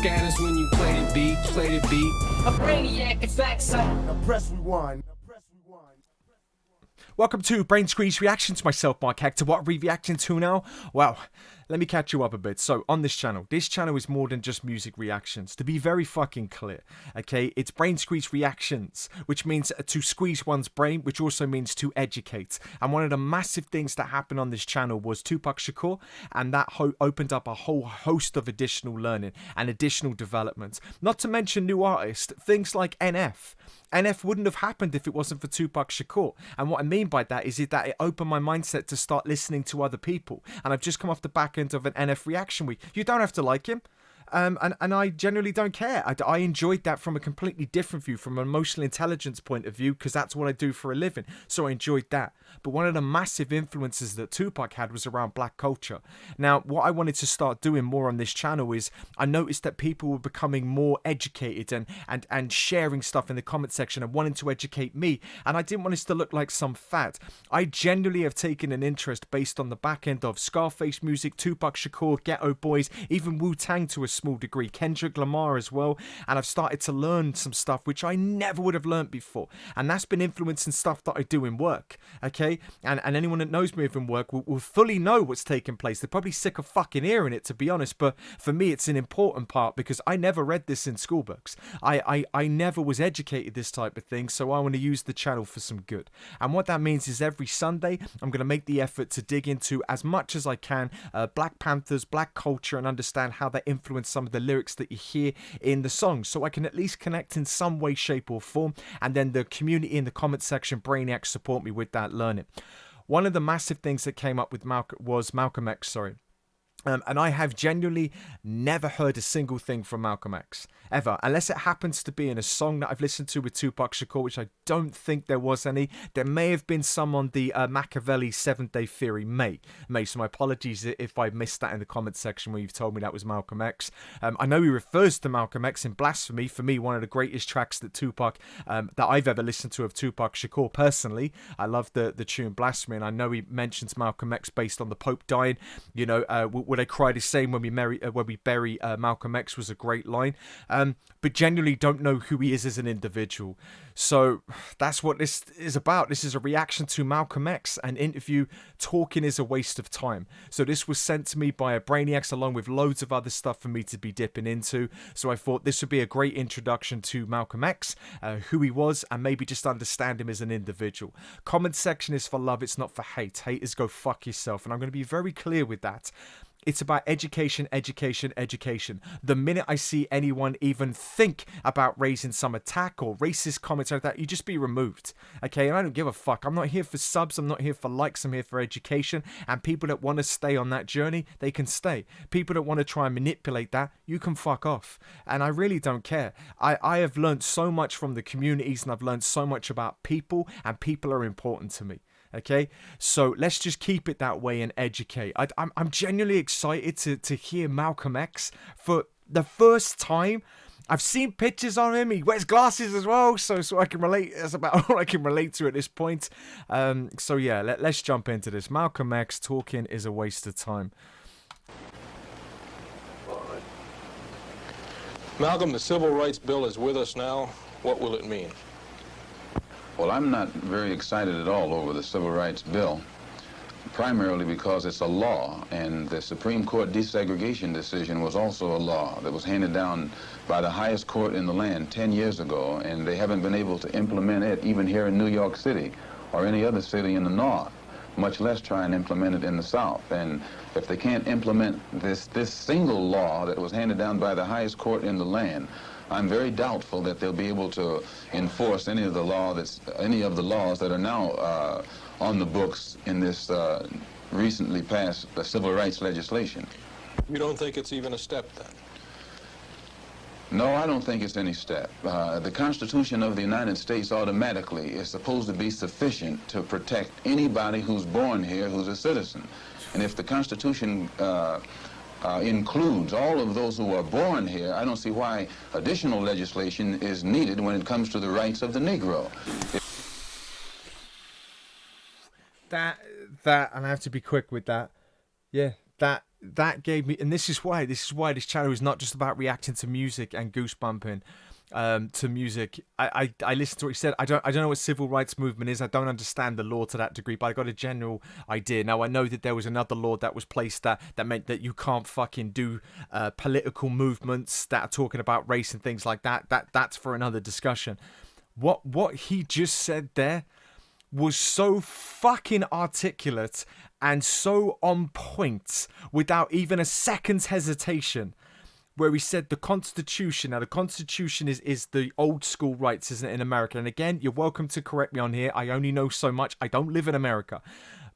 scatters when you play the beat, play the beat. A brainiac, in fact, Now press rewind. Welcome to Brain Squeeze Reactions, myself, Mark Hector. What are we reacting to now? Well, let me catch you up a bit. So, on this channel is more than just music reactions. To be very fucking clear, okay? It's Brain Squeeze Reactions, which means to squeeze one's brain, which also means to educate. And one of the massive things that happened on this channel was Tupac Shakur, and that opened up a whole host of additional learning and additional development. Not to mention new artists, things like NF. NF wouldn't have happened if it wasn't for Tupac Shakur. And what I mean by that is that it opened my mindset to start listening to other people. And I've just come off the back end of an NF reaction week. You don't have to like him. And I generally don't care. I enjoyed that from a completely different view, from an emotional intelligence point of view, because that's what I do for a living. So I enjoyed that. But one of the massive influences that Tupac had was around black culture. Now, what I wanted to start doing more on this channel is I noticed that people were becoming more educated and sharing stuff in the comment section and wanting to educate me. And I didn't want this to look like some fad. I genuinely have taken an interest based on the back end of Scarface music, Tupac Shakur, Ghetto Boys, even Wu-Tang to a small degree, Kendrick Lamar as well, and I've started to learn some stuff which I never would have learned before, and that's been influencing stuff that I do in work, okay? And anyone that knows me in work will fully know what's taking place. They're probably sick of fucking hearing it, to be honest, but for me it's an important part because I never read this in school books. I never was educated this type of thing, so I want to use the channel for some good. And what that means is every Sunday I'm going to make the effort to dig into as much as I can Black Panthers, black culture, and understand how they influence some of the lyrics that you hear in the songs, so I can at least connect in some way, shape or form, and then the community in the comment section, Brainiacs, support me with that learning. One of the massive things that came up with Malcolm X, and I have genuinely never heard a single thing from Malcolm X, ever, unless it happens to be in a song that I've listened to with Tupac Shakur, which I don't think there was any. There may have been some on the Machiavelli 7-Day Theory, may. So my apologies if I missed that in the comment section where you've told me that was Malcolm X. I know he refers to Malcolm X in Blasphemy, for me one of the greatest tracks that Tupac, that I've ever listened to of Tupac Shakur personally. I love the tune Blasphemy, and I know he mentions Malcolm X based on the Pope dying. You know, would I cry the same when we bury Malcolm X was a great line, but genuinely don't know who he is as an individual. So that's what this is about. This is a reaction to Malcolm X. An interview. Talking is a waste of time. So this was sent to me by a Brainiacs along with loads of other stuff for me to be dipping into. So I thought this would be a great introduction to Malcolm X, who he was, and maybe just understand him as an individual. Comment section is for love, it's not for hate. Haters go fuck yourself. And I'm going to be very clear with that. It's about education, education, education. The minute I see anyone even think about raising some attack or racist comments like that, you just be removed, okay? And I don't give a fuck. I'm not here for subs. I'm not here for likes. I'm here for education. And people that want to stay on that journey, they can stay. People that want to try and manipulate that, you can fuck off. And I really don't care. I have learned so much from the communities, and I've learned so much about people, and people are important to me. Okay, so let's just keep it that way and educate. I'm genuinely excited to hear Malcolm X for the first time. I've seen pictures on him. He wears glasses as well, so I can relate. That's about all I can relate to at this point. So yeah, let's jump into this. Malcolm X, talking is a waste of time. Malcolm, the Civil Rights Bill is with us now. What will it mean? Well, I'm not very excited at all over the Civil Rights Bill, primarily because it's a law, and the Supreme Court desegregation decision was also a law that was handed down by the highest court in the land 10 years ago, and they haven't been able to implement it even here in New York City or any other city in the North, much less try and implement it in the South. And if they can't implement this single law that was handed down by the highest court in the land, I'm very doubtful that they'll be able to enforce any of the laws that are now on the books in this recently passed civil rights legislation. You don't think it's even a step, then? No, I don't think it's any step. The Constitution of the United States automatically is supposed to be sufficient to protect anybody who's born here who's a citizen. And if the Constitution includes all of those who are born here, I don't see why additional legislation is needed when it comes to the rights of the Negro. That, and I have to be quick with that. Yeah, that that gave me, and this is why this channel is not just about reacting to music and goosebumping to music. I listened to what he said. I don't know what civil rights movement is. I don't understand the law to that degree, but I got a general idea. Now I know that there was another law that was placed that meant that you can't fucking do political movements that are talking about race and things like that. That's for another discussion. What he just said there was so fucking articulate and so on point without even a second's hesitation, where he said the Constitution. Now, the Constitution is the old school rights, isn't it, in America? And again, you're welcome to correct me on here. I only know so much. I don't live in America.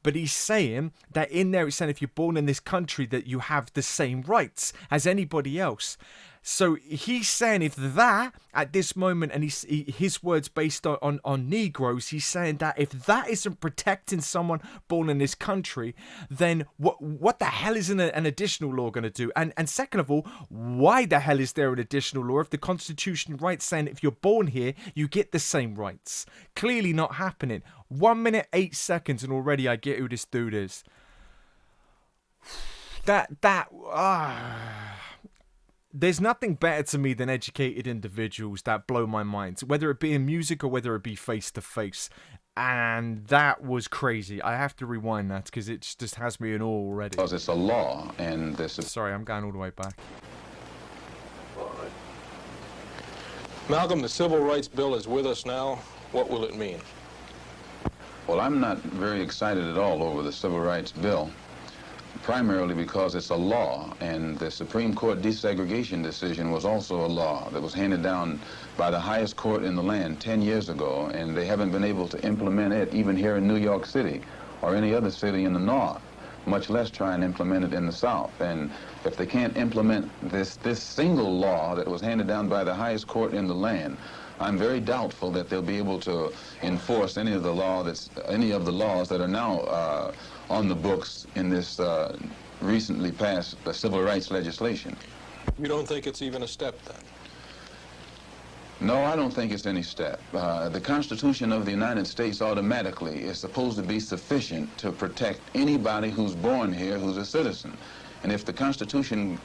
But he's saying that in there, it's saying if you're born in this country that you have the same rights as anybody else. So he's saying if that, at this moment, and his words based on Negroes, he's saying that if that isn't protecting someone born in this country, then what the hell is an additional law going to do? And second of all, why the hell is there an additional law if the Constitution rights saying if you're born here, you get the same rights? Clearly not happening. 1 minute, 8 seconds, and already I get who this dude is. There's nothing better to me than educated individuals that blow my mind, whether it be in music or whether it be face to face. And that was crazy. I have to rewind that because it just has me in awe already. Because it's a law, and this is... Sorry, I'm going all the way back. Malcolm, the Civil Rights Bill is with us now. What will it mean? Well, I'm not very excited at all over the Civil Rights Bill, primarily because it's a law, and the Supreme Court desegregation decision was also a law that was handed down by the highest court in the land 10 years ago, and they haven't been able to implement it even here in New York City or any other city in the north, much less try and implement it in the south. And if they can't implement this single law that was handed down by the highest court in the land, I'm very doubtful that they'll be able to enforce any of the laws that are now on the books in this recently passed civil rights legislation. You don't think it's even a step, then? No, I don't think it's any step. The Constitution of the United States automatically is supposed to be sufficient to protect anybody who's born here who's a citizen. And if the Constitution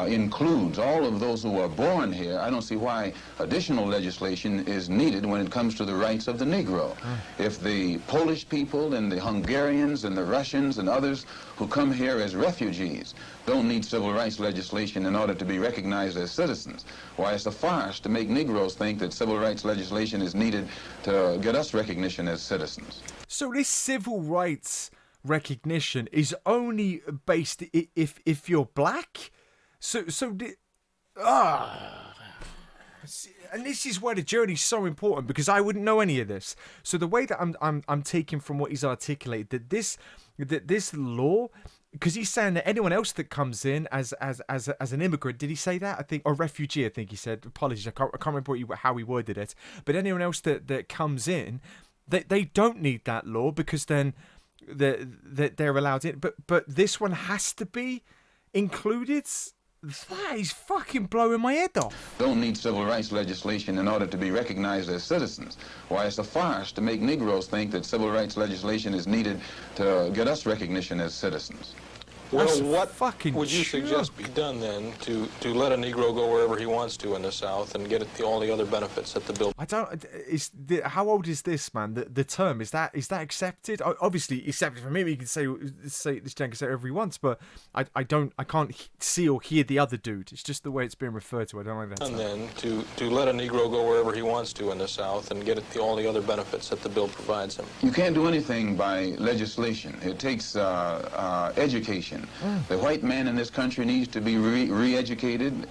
includes all of those who are born here, I don't see why additional legislation is needed when it comes to the rights of the Negro. If the Polish people and the Hungarians and the Russians and others who come here as refugees don't need civil rights legislation in order to be recognized as citizens, why, it's a farce to make Negroes think that civil rights legislation is needed to get us recognition as citizens. So this civil rights recognition is only based if you're black? And this is why the journey's so important, because I wouldn't know any of this. So the way that I'm taking from what he's articulated, that this law, because he's saying that anyone else that comes in as an immigrant, did he say that? I think, or refugee, I think he said. Apologies, I can't remember how he worded it. But anyone else that comes in, they don't need that law, because then they're allowed in. But this one has to be included. That is fucking blowing my head off. Don't need civil rights legislation in order to be recognized as citizens. Why, it's a farce to make Negroes think that civil rights legislation is needed to get us recognition as citizens. Well, That's what fucking would you suggest be done then to let a Negro go wherever he wants to in the South and get all the other benefits that the bill? I don't. How old is this man? The term is that accepted? Obviously accepted for me. You can say this Jan can say whatever he wants, but I can't see or hear the other dude. It's just the way it's being referred to. I don't like that. And then to let a Negro go wherever he wants to in the South and get all the other benefits that the bill provides him. You can't do anything by legislation. It takes education. The white man in this country needs to be re-educated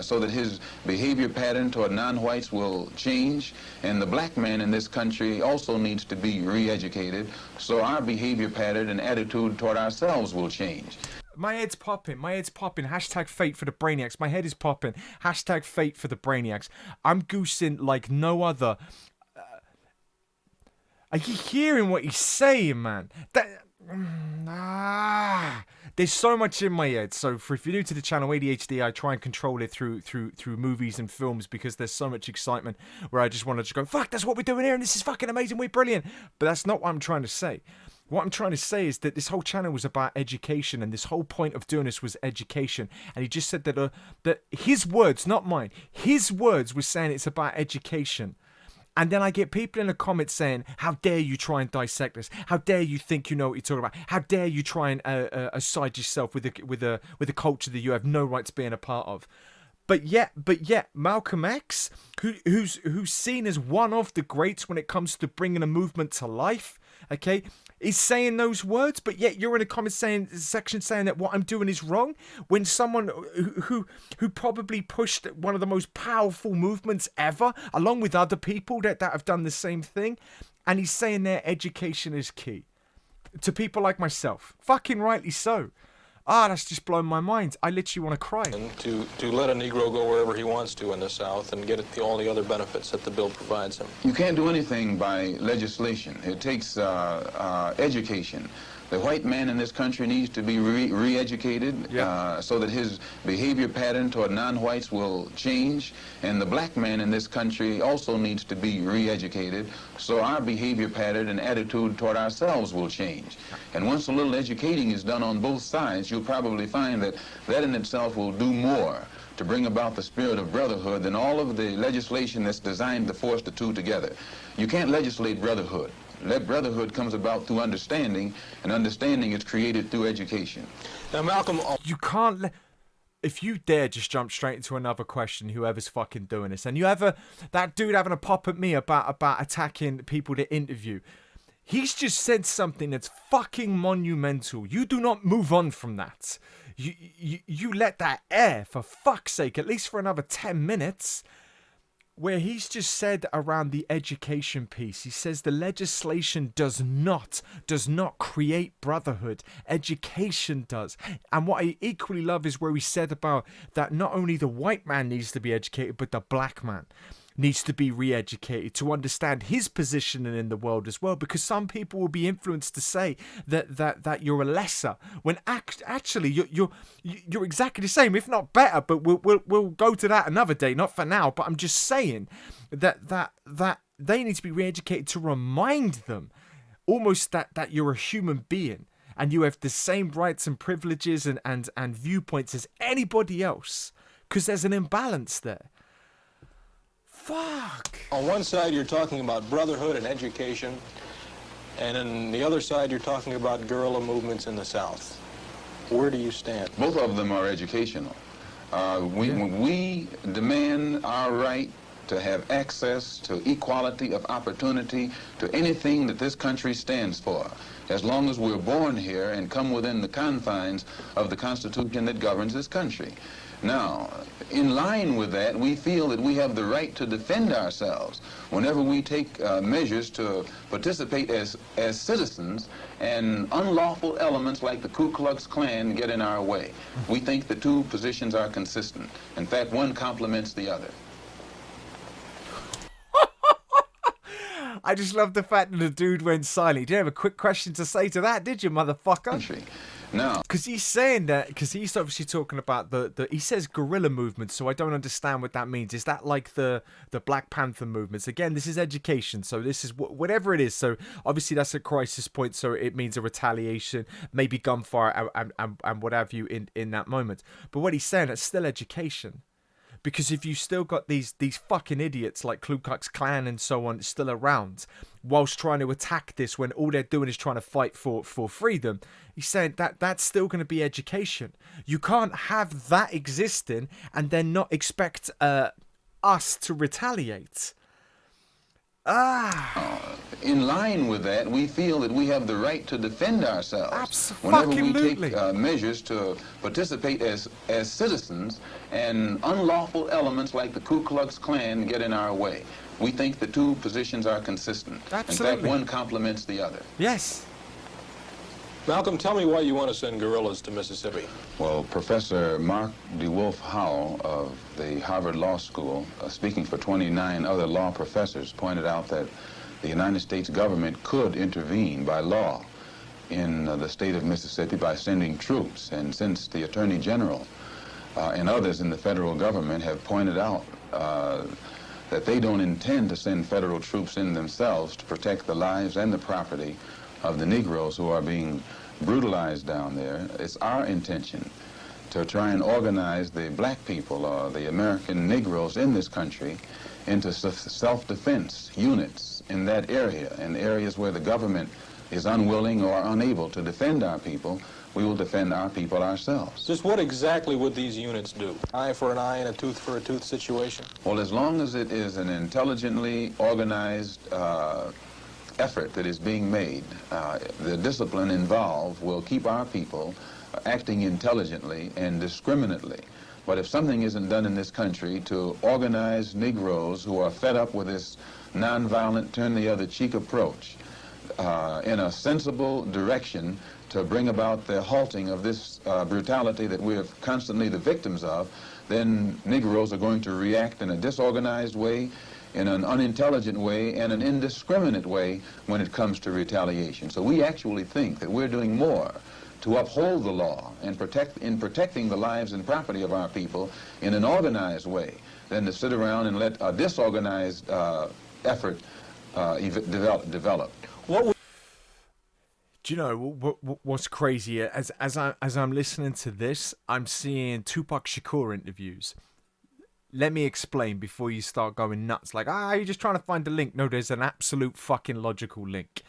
so that his behavior pattern toward non-whites will change, and the black man in this country also needs to be re-educated so our behavior pattern and attitude toward ourselves will change. My head's popping. Hashtag fate for the brainiacs. My head is popping. Hashtag fate for the brainiacs. I'm goosing like no other. Are you hearing what he's saying, man? There's so much in my head. So if you're new to the channel, ADHD, I try and control it through movies and films, because there's so much excitement where I just want to go, fuck, that's what we're doing here, and this is fucking amazing, we're brilliant. But that's not what I'm trying to say. What I'm trying to say is that this whole channel was about education, and this whole point of doing this was education. And he just said that that his words, not mine, his words were saying it's about education. And then I get people in the comments saying, how dare you try and dissect this? How dare you think you know what you're talking about? How dare you try and aside yourself with a culture that you have no right to being a part of? But yet, Malcolm X, who's seen as one of the greats when it comes to bringing a movement to life, okay, is saying those words. But yet you're in a comment section saying that what I'm doing is wrong, when someone who probably pushed one of the most powerful movements ever, along with other people that have done the same thing, and he's saying their education is key to people like myself. Fucking rightly so. That's just blown my mind. I literally want to cry. And to let a Negro go wherever he wants to in the South and get all the other benefits that the bill provides him. You can't do anything by legislation. It takes education. The white man in this country needs to be re-educated so that his behavior pattern toward non-whites will change. And the black man in this country also needs to be re-educated so our behavior pattern and attitude toward ourselves will change. And once a little educating is done on both sides, you'll probably find that that in itself will do more to bring about the spirit of brotherhood than all of the legislation that's designed to force the two together. You can't legislate brotherhood. That brotherhood comes about through understanding, and understanding is created through education. Now, Malcolm, you can't if you dare just jump straight into another question, whoever's fucking doing this, and you ever that dude having a pop at me about attacking people to interview, he's just said something that's fucking monumental. You do not move on from that. You let that air, for fuck's sake, at least for another 10 minutes. Where he's just said around the education piece, he says the legislation does not create brotherhood. Education does. And what I equally love is where he said about that not only the white man needs to be educated, but the black man needs to be re-educated to understand his positioning in the world as well, because some people will be influenced to say that you're a lesser, when actually you're exactly the same, if not better. But we'll go to that another day, not for now. But I'm just saying that they need to be re-educated to remind them almost that you're a human being and you have the same rights and privileges and viewpoints as anybody else, because there's an imbalance there. Fuck. on one side you're talking about brotherhood and education, and on the other side you're talking about guerrilla movements in the South. Where do you stand? Both of them are educational. We demand our right to have access to equality of opportunity to anything that this country stands for, as long as we're born here and come within the confines of the Constitution that governs this country. Now, in line with that, we feel that we have the right to defend ourselves whenever we take measures to participate as citizens and unlawful elements like the Ku Klux Klan get in our way. We think the two positions are consistent. In fact, one complements the other. I just love the fact that the dude went silent. You didn't have a quick question to say to that, did you, motherfucker? Country. No. Because he's saying that, because he's obviously talking about he says guerrilla movements, so I don't understand what that means. Is that like the Black Panther movements? Again, this is education, so this is whatever it is. So obviously that's a crisis point, so it means a retaliation, maybe gunfire and what have you in that moment. But what he's saying, it's still education. Because if you still got these fucking idiots like Ku Klux Klan and so on still around, whilst trying to attack this when all they're doing is trying to fight for freedom, he's saying that that's still going to be education. You can't have that existing and then not expect us to retaliate. In line with that, we feel that we have the right to defend ourselves whenever we take measures to participate as citizens and unlawful elements like the Ku Klux Klan get in our way. We think the two positions are consistent. Absolutely. In fact, one complements the other. Yes. Malcolm, tell me why you want to send guerrillas to Mississippi. Well, Professor Mark DeWolf Howell of the Harvard Law School, speaking for 29 other law professors, pointed out that the United States government could intervene by law in the state of Mississippi by sending troops. And since the Attorney General and others in the federal government have pointed out that they don't intend to send federal troops in themselves to protect the lives and the property of the Negroes who are being brutalized down there. It's our intention to try and organize the black people, or the American Negroes in this country, into self-defense units in that area, in areas where the government is unwilling or unable to defend our people. We will defend our people ourselves. Just what exactly would these units do? Eye for an eye and a tooth for a tooth situation? Well, as long as it is an intelligently organized effort that is being made, the discipline involved will keep our people acting intelligently and discriminately. But if something isn't done in this country to organize Negroes who are fed up with this nonviolent, turn-the-other-cheek approach in a sensible direction to bring about the halting of this brutality that we're constantly the victims of, then Negroes are going to react in a disorganized way, in an unintelligent way, and an indiscriminate way when it comes to retaliation. So we actually think that we're doing more to uphold the law and protecting the lives and property of our people in an organized way than to sit around and let a disorganized effort develop. Do you know what's crazy? As I'm listening to this, I'm seeing Tupac Shakur interviews. Let me explain before you start going nuts. Like, you're just trying to find a link. No, there's an absolute fucking logical link.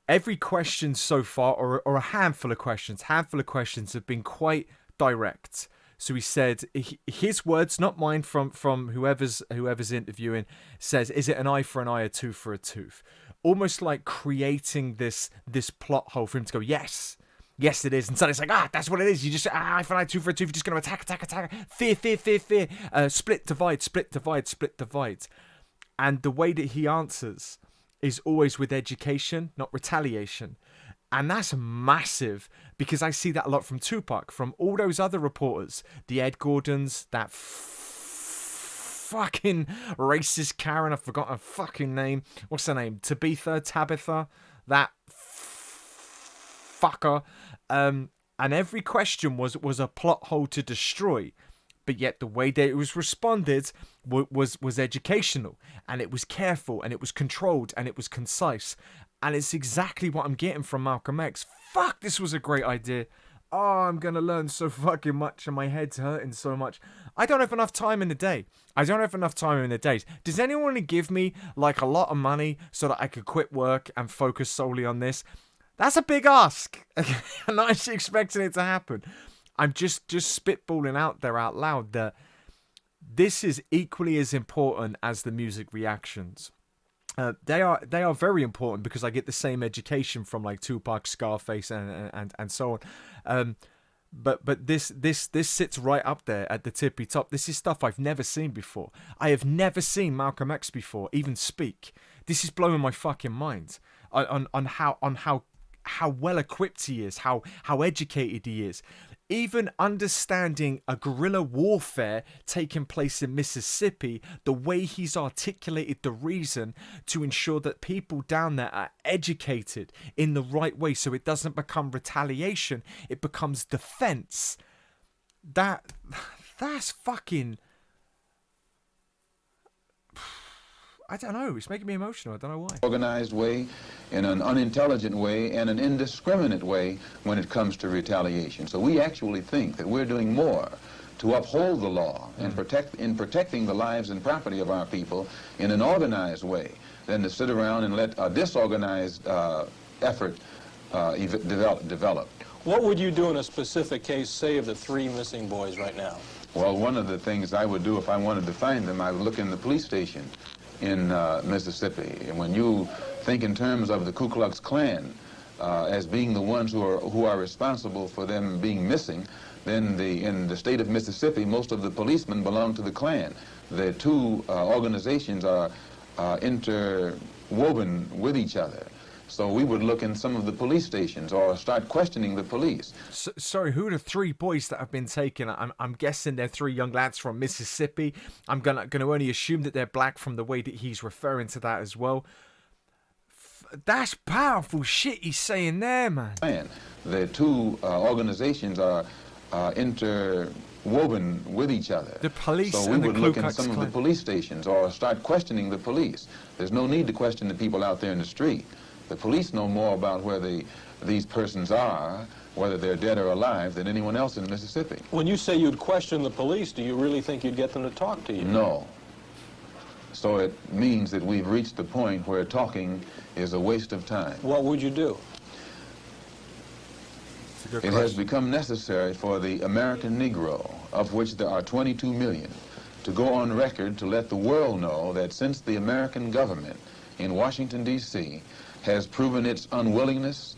Every question so far, or a handful of questions have been quite direct. So he said, his words, not mine, from whoever's interviewing, says, is it an eye for an eye, a tooth for a tooth? Almost like creating this plot hole for him to go, yes it is. And suddenly it's like, that's what it is. You just, eye for an eye, tooth for a tooth. You're just going to attack. Fear. Split, divide. And the way that he answers is always with education, not retaliation. And that's massive, because I see that a lot from Tupac, from all those other reporters, the Ed Gordons, that fucking racist Karen, I've forgotten her fucking name. What's her name? Tabitha, that fucker. And every question was a plot hole to destroy. But yet the way that it was responded was educational, and it was careful, and it was controlled, and it was concise. And it's exactly what I'm getting from Malcolm X. Fuck, this was a great idea. Oh, I'm going to learn so fucking much, and my head's hurting so much. I don't have enough time in the day. Does anyone want to give me like a lot of money so that I could quit work and focus solely on this? That's a big ask. I'm not actually expecting it to happen. I'm just spitballing out there out loud that this is equally as important as the music reactions. They are very important, because I get the same education from like Tupac, Scarface, and so on. But this sits right up there at the tippy top. This is stuff I've never seen before. I have never seen Malcolm X before even speak. This is blowing my fucking mind on how well equipped he is, how educated he is. Even understanding a guerrilla warfare taking place in Mississippi, the way he's articulated the reason to ensure that people down there are educated in the right way, so it doesn't become retaliation, it becomes defense. That's fucking... I don't know, it's making me emotional, I don't know why. Organized way, in an unintelligent way, and an indiscriminate way when it comes to retaliation. So we actually think that we're doing more to uphold the law and protecting the lives and property of our people in an organized way than to sit around and let a disorganized effort develop. What would you do in a specific case, say, of the 3 missing boys right now? Well, one of the things I would do if I wanted to find them, I would look in the police station in Mississippi. And when you think in terms of the Ku Klux Klan as being the ones who are responsible for them being missing, then in the state of Mississippi, most of the policemen belong to the Klan. The two organizations are interwoven with each other. So we would look in some of the police stations or start questioning the police. Sorry, who are the 3 boys that have been taken? I'm guessing they're 3 young lads from Mississippi. I'm gonna only assume that they're black from the way that he's referring to that as well. That's powerful shit he's saying there, man. The two organizations are interwoven with each other. The police so we and would the look in some of the police stations or start questioning the police. There's no need to question the people out there in the street. The police know more about where these persons are, whether they're dead or alive, than anyone else in Mississippi. When you say you'd question the police, do you really think you'd get them to talk to you? No. So it means that we've reached the point where talking is a waste of time. What would you do? It has become necessary for the American Negro, of which there are 22 million, to go on record to let the world know that since the American government in Washington, D.C. has proven its unwillingness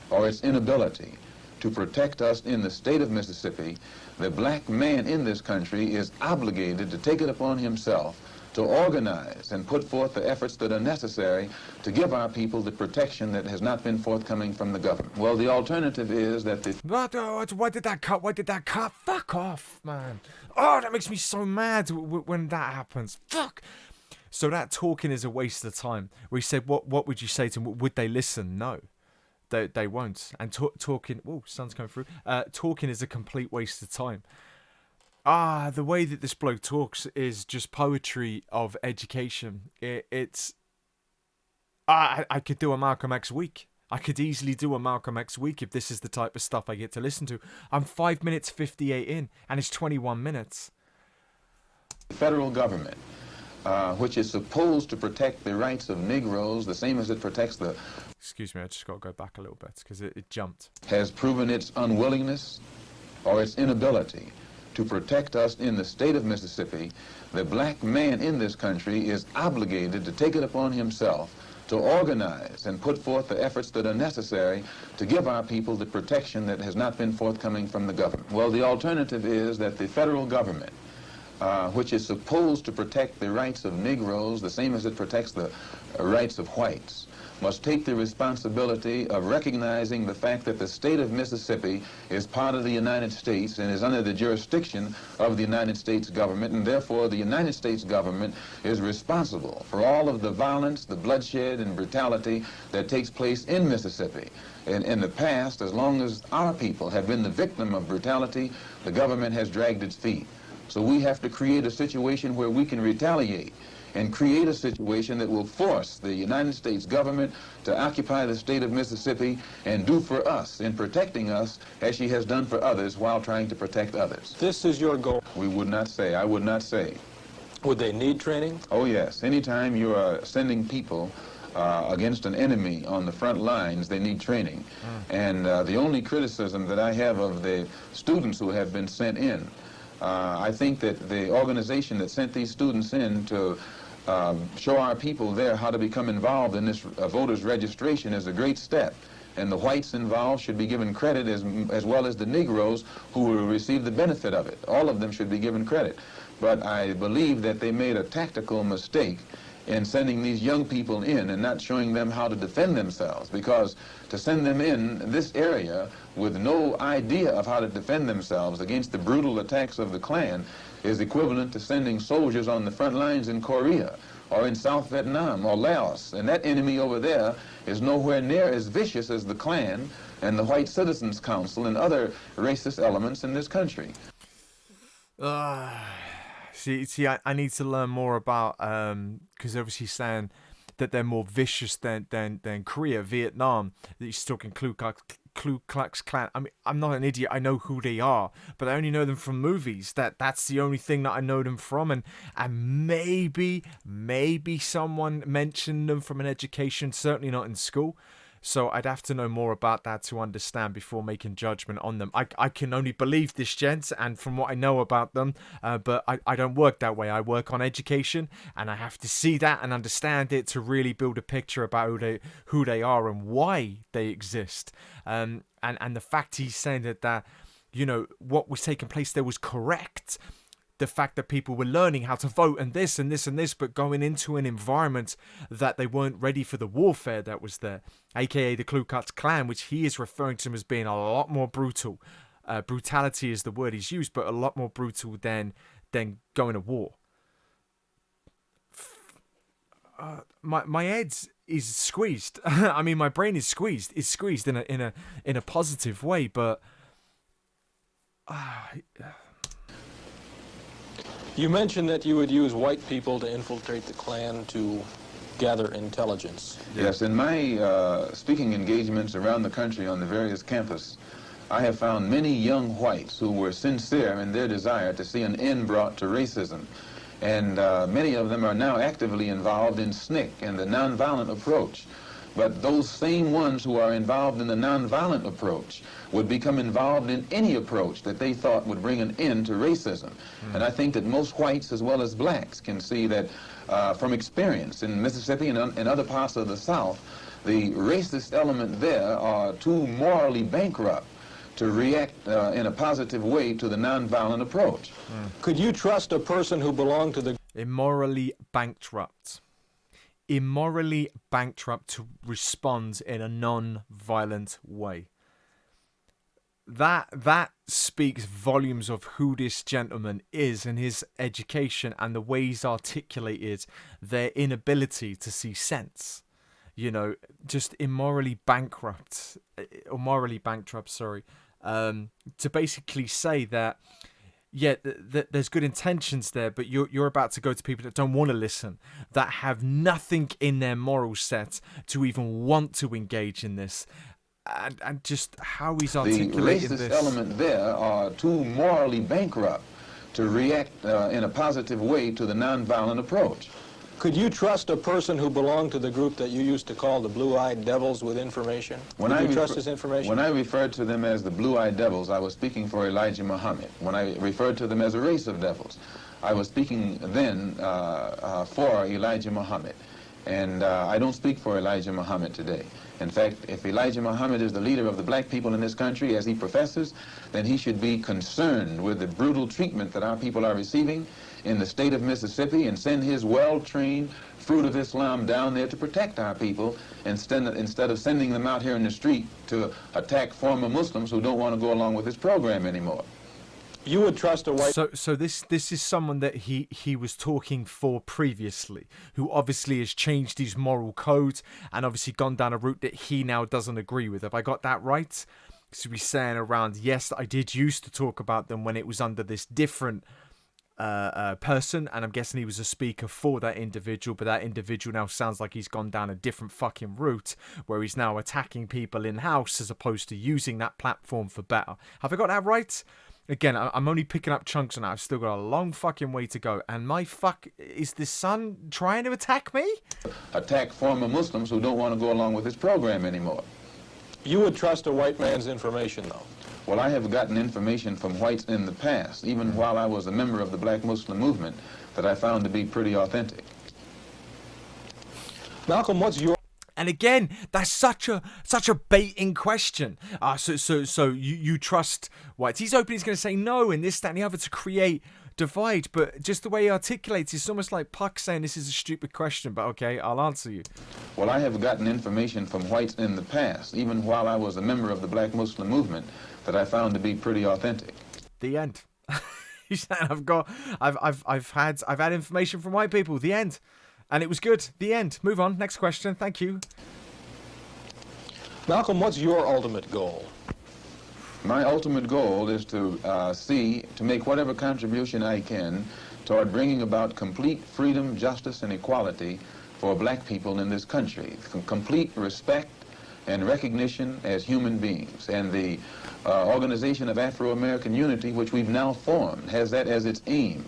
or its inability to protect us in the state of Mississippi, the black man in this country is obligated to take it upon himself to organize and put forth the efforts that are necessary to give our people the protection that has not been forthcoming from the government. Well, the alternative is that the... Why did that cut? Why did that cut? Fuck off, man. Oh, that makes me so mad when that happens. Fuck. So that talking is a waste of time. We said, what would you say to them? Would they listen? No. They won't. And talking... Oh, sun's coming through. Talking is a complete waste of time. The way that this bloke talks is just poetry of education. It's... I could do a Malcolm X week. I could easily do a Malcolm X week if this is the type of stuff I get to listen to. I'm 5 minutes 58 in, and it's 21 minutes. The federal government, which is supposed to protect the rights of Negroes, the same as it protects the... Excuse me, I just got to go back a little bit, because it jumped. ...has proven its unwillingness or its inability to protect us in the state of Mississippi. The black man in this country is obligated to take it upon himself to organize and put forth the efforts that are necessary to give our people the protection that has not been forthcoming from the government. Well, the alternative is that the federal government, which is supposed to protect the rights of Negroes, the same as it protects the rights of whites, must take the responsibility of recognizing the fact that the state of Mississippi is part of the United States and is under the jurisdiction of the United States government, and therefore the United States government is responsible for all of the violence, the bloodshed, and brutality that takes place in Mississippi. In the past, as long as our people have been the victim of brutality, the government has dragged its feet. So we have to create a situation where we can retaliate and create a situation that will force the United States government to occupy the state of Mississippi and do for us in protecting us as she has done for others while trying to protect others. This is your goal. We would not say, I would not say. Would they need training? Oh yes, anytime you are sending people against an enemy on the front lines, they need training. And the only criticism that I have of the students who have been sent in, I think that the organization that sent these students in to show our people there how to become involved in this voters registration is a great step. And the whites involved should be given credit as well as the Negroes who will receive the benefit of it. All of them should be given credit. But I believe that they made a tactical mistake in sending these young people in and not showing them how to defend themselves, because to send them in this area with no idea of how to defend themselves against the brutal attacks of the Klan is equivalent to sending soldiers on the front lines in Korea or in South Vietnam or Laos. And that enemy over there is nowhere near as vicious as the Klan and the White Citizens Council and other racist elements in this country. See, I need to learn more about, because obviously saying that they're more vicious than Korea, Vietnam, that he's talking Ku Klux Klan. I mean, I'm not an idiot. I know who they are, but I only know them from movies. That's the only thing that I know them from, and maybe someone mentioned them from an education. Certainly not in school. So I'd have to know more about that to understand before making judgment on them. I can only believe this, gents, and from what I know about them, but I don't work that way. I work on education, and I have to see that and understand it to really build a picture about who they are and why they exist. And the fact he's saying that you know, what was taking place there was correct. The fact that people were learning how to vote and this and this and this, but going into an environment that they weren't ready for the warfare that was there, aka the Ku Klux Klan, which he is referring to as being a lot more brutal. Brutality is the word he's used, but a lot more brutal than going to war. My head is squeezed. I mean, my brain is squeezed. It's squeezed in a positive way, but. You mentioned that you would use white people to infiltrate the Klan to gather intelligence. Yes, in my speaking engagements around the country on the various campuses, I have found many young whites who were sincere in their desire to see an end brought to racism. And many of them are now actively involved in SNCC and the nonviolent approach. But those same ones who are involved in the nonviolent approach would become involved in any approach that they thought would bring an end to racism. And I think that most whites as well as blacks can see that from experience in Mississippi and other parts of the South, the racist element there are too morally bankrupt to react in a positive way to the nonviolent approach. Could you trust a person who belonged to the Immorally bankrupt. Immorally bankrupt to respond in a non-violent way. That speaks volumes of who this gentleman is and his education and the way he's articulated their inability to see sense. You know, just immorally bankrupt, or morally bankrupt, sorry, to basically say that, yeah, there's good intentions there, but you're about to go to people that don't want to listen, that have nothing in their moral set to even want to engage in this. And just how he's articulating the this. racist element there are too morally bankrupt to react in a positive way to the nonviolent approach. Could you trust a person who belonged to the group that you used to call the Blue-Eyed Devils with information? Could you trust his information? When I referred to them as the Blue-Eyed Devils, I was speaking for Elijah Muhammad. When I referred to them as a race of devils, I was speaking then for Elijah Muhammad. And I don't speak for Elijah Muhammad today. In fact, if Elijah Muhammad is the leader of the black people in this country, as he professes, then he should be concerned with the brutal treatment that our people are receiving in the state of Mississippi and send his well-trained Fruit of Islam down there to protect our people instead of sending them out here in the street to attack former Muslims who don't want to go along with his program anymore. You would trust a white... So this is someone that he was talking for previously, who obviously has changed his moral code and obviously gone down a route that he now doesn't agree with. Have I got that right? So we're saying around, yes, I did used to talk about them when it was under this different person, and I'm guessing he was a speaker for that individual, but that individual now sounds like he's gone down a different fucking route where he's now attacking people in-house as opposed to using that platform for better. Have I got that right? Again, I'm only picking up chunks and I've still got a long fucking way to go. And is this son trying to attack me? Attack former Muslims who don't want to go along with his program anymore. You would trust a white man's information, though? Well, I have gotten information from whites in the past, even while I was a member of the Black Muslim movement, that I found to be pretty authentic. Malcolm, what's your... And again, that's such a baiting question. So you trust whites? He's hoping he's going to say no and this, that, and the other to create divide. But just the way he articulates, it's almost like Puck saying this is a stupid question. But okay, I'll answer you. Well, I have gotten information from whites in the past, even while I was a member of the Black Muslim movement, that I found to be pretty authentic. The end. He's saying I've had information from white people. The end. And it was good. The end. Move on. Next question. Thank you. Malcolm, what's your ultimate goal? My ultimate goal is to make whatever contribution I can toward bringing about complete freedom, justice, and equality for black people in this country. Complete respect and recognition as human beings. And the Organization of Afro-American Unity, which we've now formed, has that as its aim,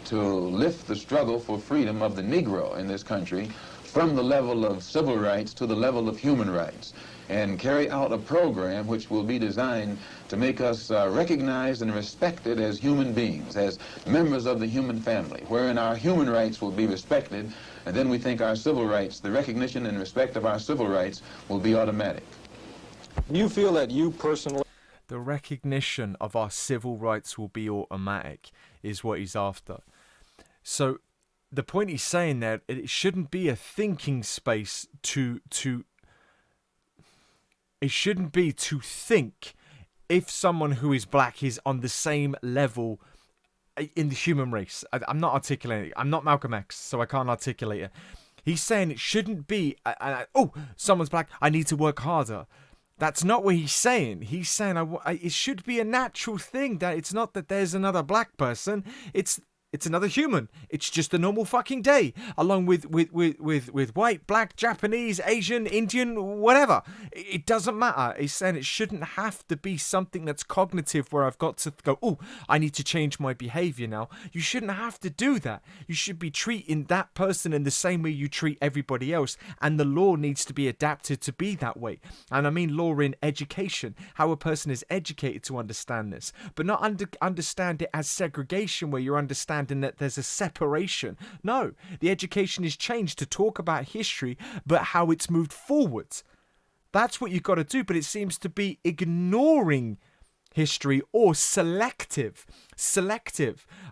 to lift the struggle for freedom of the Negro in this country from the level of civil rights to the level of human rights, and carry out a program which will be designed to make us recognized and respected as human beings, as members of the human family, wherein our human rights will be respected, and then we think our civil rights, the recognition and respect of our civil rights, will be automatic. Do you feel that you personally... The recognition of our civil rights will be automatic is what he's after. So the point he's saying there, it shouldn't be a thinking space it shouldn't be to think if someone who is black is on the same level in the human race. I'm not articulating it. I'm not Malcolm X, so I can't articulate it. He's saying it shouldn't be, oh, someone's black, I need to work harder. That's not what he's saying. He's saying it should be a natural thing, that it's not that there's another black person. It's It's another human. It's just a normal fucking day, along with white, black, Japanese, Asian, Indian, whatever. It doesn't matter. It's saying it shouldn't have to be something that's cognitive where I've got to go, oh, I need to change my behavior now. You shouldn't have to do that. You should be treating that person in the same way you treat everybody else, and the law needs to be adapted to be that way. And I mean law in education, how a person is educated to understand this, but not understand it as segregation where you're understanding that there's a separation. No, the education is changed to talk about history, but how it's moved forwards. That's what you've got to do, but it seems to be ignoring history or selective.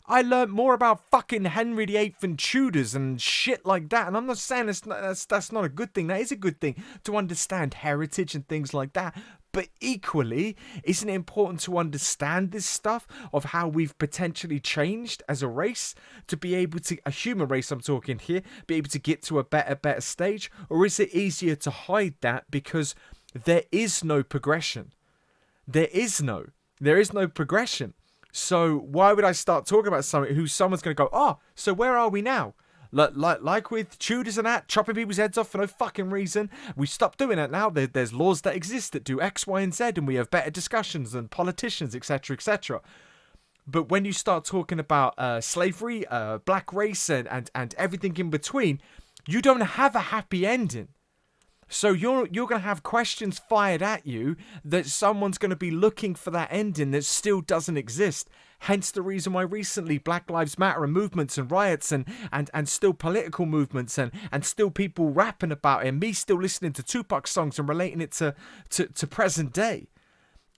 I learned more about fucking Henry VIII and Tudors and shit like that, and I'm not saying that's not a good thing. That is a good thing to understand heritage and things like that. But equally, isn't it important to understand this stuff of how we've potentially changed as a race to be able to, a human race I'm talking here, be able to get to a better stage? Or is it easier to hide that because there is no progression? There is no progression. So why would I start talking about something who someone's going to go, oh, so where are we now? Like with Tudors and that, chopping people's heads off for no fucking reason. We stopped doing that now. There's laws that exist that do X, Y, and Z, and we have better discussions and politicians, etc., etc. But when you start talking about slavery, black race, and everything in between, you don't have a happy ending. So you're going to have questions fired at you that someone's going to be looking for that ending that still doesn't exist. Hence the reason why recently Black Lives Matter and movements and riots and still political movements and still people rapping about it, and me still listening to Tupac songs and relating it to present day.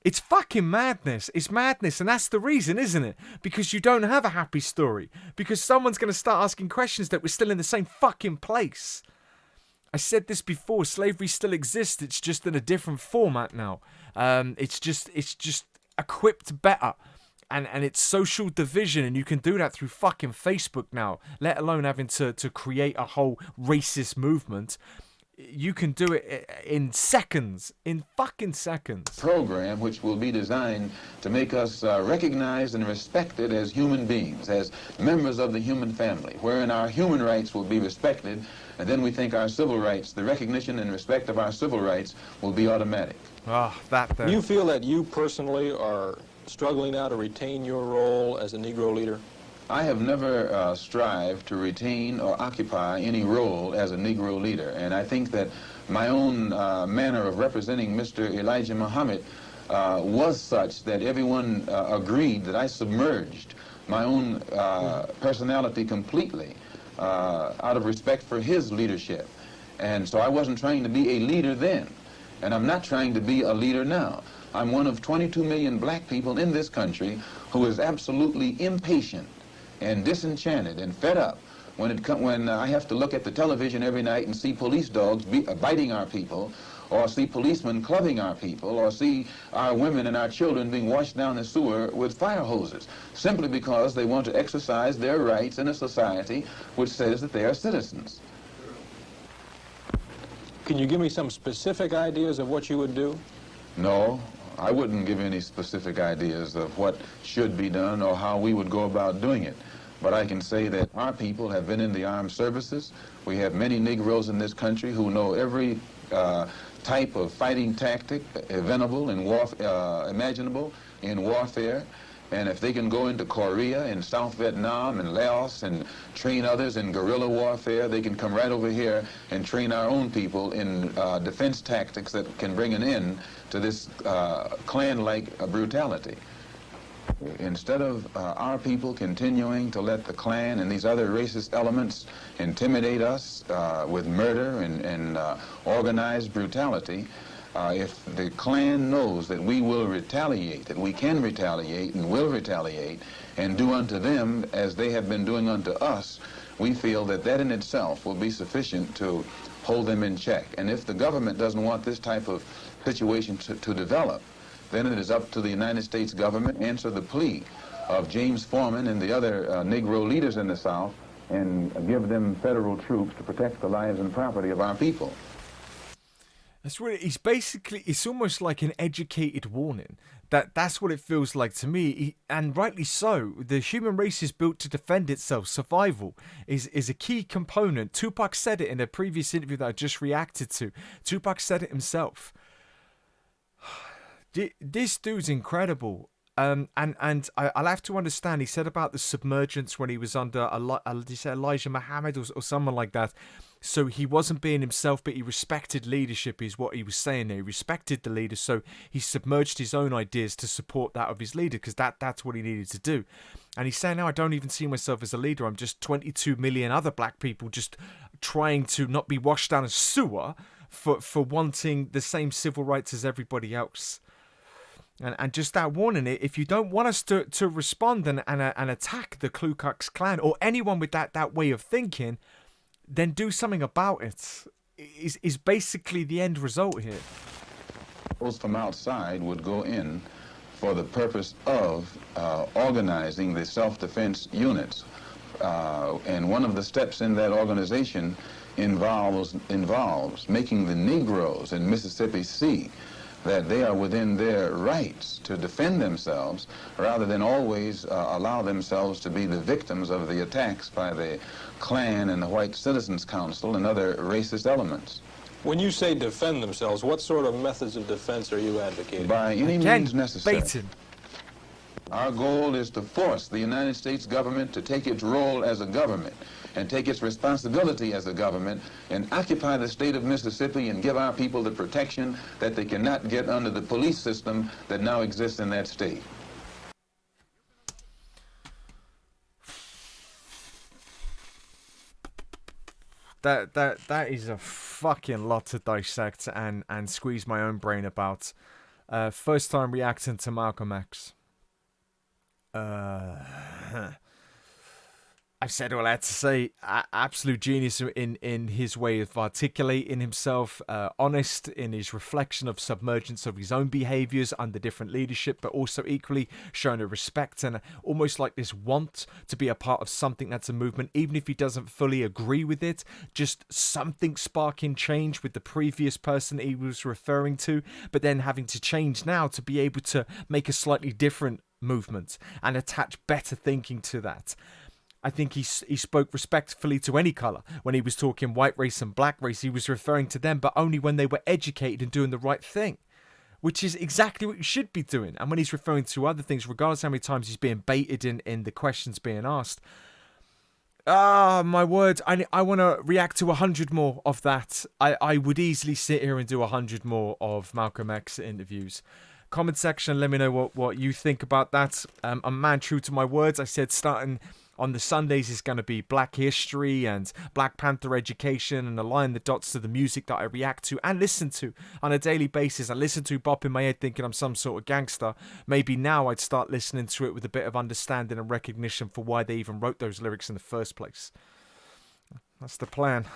It's fucking madness. It's madness. And that's the reason, isn't it? Because you don't have a happy story. Because someone's going to start asking questions that we're still in the same fucking place. I said this before, slavery still exists, it's just in a different format now. It's just equipped better. And it's social division, and you can do that through fucking Facebook now, let alone having to create a whole racist movement. You can do it in seconds, in fucking seconds. Program which will be designed to make us recognized and respected as human beings, as members of the human family, wherein our human rights will be respected, and then we think our civil rights, the recognition and respect of our civil rights, will be automatic. Ah, that there. Do you feel that you personally are struggling now to retain your role as a Negro leader? I have never strived to retain or occupy any role as a Negro leader, and I think that my own manner of representing Mr. Elijah Muhammad was such that everyone agreed that I submerged my own personality completely out of respect for his leadership. And so I wasn't trying to be a leader then, and I'm not trying to be a leader now. I'm one of 22 million black people in this country who is absolutely impatient and disenchanted and fed up when I have to look at the television every night and see police dogs biting our people, or see policemen clubbing our people, or see our women and our children being washed down the sewer with fire hoses, simply because they want to exercise their rights in a society which says that they are citizens. Can you give me some specific ideas of what you would do? No, I wouldn't give any specific ideas of what should be done or how we would go about doing it. But I can say that our people have been in the armed services. We have many Negroes in this country who know every type of fighting tactic imaginable in warfare. And if they can go into Korea and South Vietnam and Laos and train others in guerrilla warfare, they can come right over here and train our own people in defense tactics that can bring an end to this Klan-like brutality. Instead of our people continuing to let the Klan and these other racist elements intimidate us with murder and organized brutality, if the Klan knows that we will retaliate, that we can retaliate and will retaliate, and do unto them as they have been doing unto us, we feel that that in itself will be sufficient to hold them in check. And if the government doesn't want this type of situation to develop, then it is up to the United States government to answer the plea of James Foreman and the other Negro leaders in the South and give them federal troops to protect the lives and property of our people. That's really, he's basically, it's almost like an educated warning. That's what it feels like to me, and rightly so. The human race is built to defend itself. Survival is a key component. Tupac said it in a previous interview that I just reacted to. Tupac said it himself. This dude's incredible. And I'll have to understand. He said about the submergence when he was under did he say Elijah Muhammad or someone like that. So he wasn't being himself, but he respected leadership, is what he was saying there. He respected the leader, so he submerged his own ideas to support that of his leader, because that's what he needed to do. And he's saying, now I don't even see myself as a leader. I'm just 22 million other black people just trying to not be washed down a sewer for wanting the same civil rights as everybody else. And just that warning, if you don't want us to respond and attack the Ku Klux Klan or anyone with that way of thinking, then do something about it. Is basically the end result here. Those from outside would go in for the purpose of organizing the self-defense units. And one of the steps in that organization involves making the Negroes in Mississippi see that they are within their rights to defend themselves, rather than always allow themselves to be the victims of the attacks by the Klan and the White Citizens Council and other racist elements. When you say defend themselves, what sort of methods of defense are you advocating? By any means necessary. Baiting. Our goal is to force the United States government to take its role as a government and take its responsibility as a government and occupy the state of Mississippi and give our people the protection that they cannot get under the police system that now exists in that state. That is a fucking lot to dissect and squeeze my own brain about. First time reacting to Malcolm X. I've said all I had to say. Absolute genius in his way of articulating himself, honest in his reflection of submergence of his own behaviors under different leadership, but also equally showing a respect and almost like this want to be a part of something that's a movement, even if he doesn't fully agree with it, just something sparking change with the previous person he was referring to, but then having to change now to be able to make a slightly different movement and attach better thinking to that. I think he spoke respectfully to any colour. When he was talking white race and black race, he was referring to them, but only when they were educated and doing the right thing, which is exactly what you should be doing. And when he's referring to other things, regardless how many times he's being baited in the questions being asked, my word, I want to react to 100 more of that. I would easily sit here and do 100 more of Malcolm X interviews. Comment section, let me know what you think about that. I'm a man true to my words. I said starting on the Sundays is going to be Black History and Black Panther education, and align the dots to the music that I react to and listen to on a daily basis. I listen to bop in my head thinking I'm some sort of gangster. Maybe now I'd start listening to it with a bit of understanding and recognition for why they even wrote those lyrics in the first place. That's the plan.